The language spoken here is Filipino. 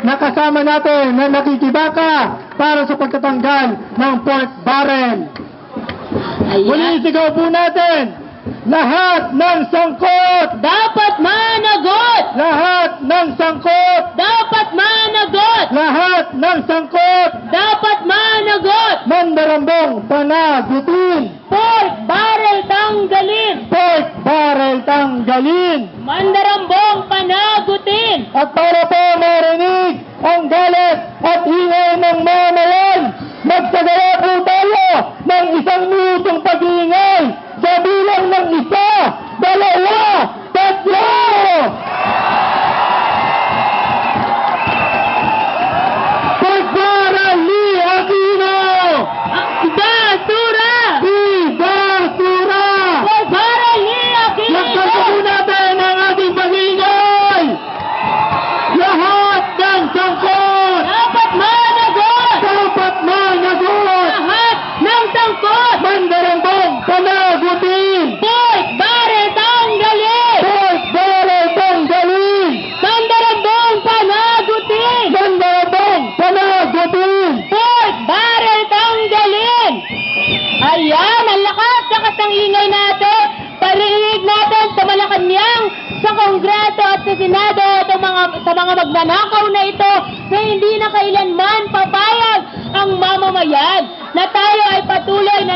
na kasama natin na nakikibaka para sa pagtatanggal ng pork barrel. Muli sigaw po natin, lahat ng sangkot, dapat managot! lahat ng sangkot, Dapat managot! lahat ng sangkot, Dapat managot! mandarambong panagutin, Pork barrel tanggalin! pork barrel tanggalin. Mandarambong panagutin! At para po marinig ang galit at ingay ng mamayan, magsagawa po tayo ng 1 minutong pag-iingay sa bilang ng 1, 2, 3! Pork barrel ni Aquino! Basura! Basura! Pork barrel ni Laksan Aquino! po natin ang ating pag-iingay! Lahat ng sangkot! Dapat managot! Dapat managot! Lahat ng sangkot! Mandarambong panagutin! Pork barrel tanggalin! Pork barrel tanggalin! Mandarambong panagutin! Mandarambong panagutin! Pork barrel tanggalin! Ayan, ang lakas ng ingay natin. Parinig natin sa Malacanang, sa Kongreso at sa Senado at sa mga magnanakaw na ito na hindi na kailanman papayag ang mamamayan na tayo ay patuloy na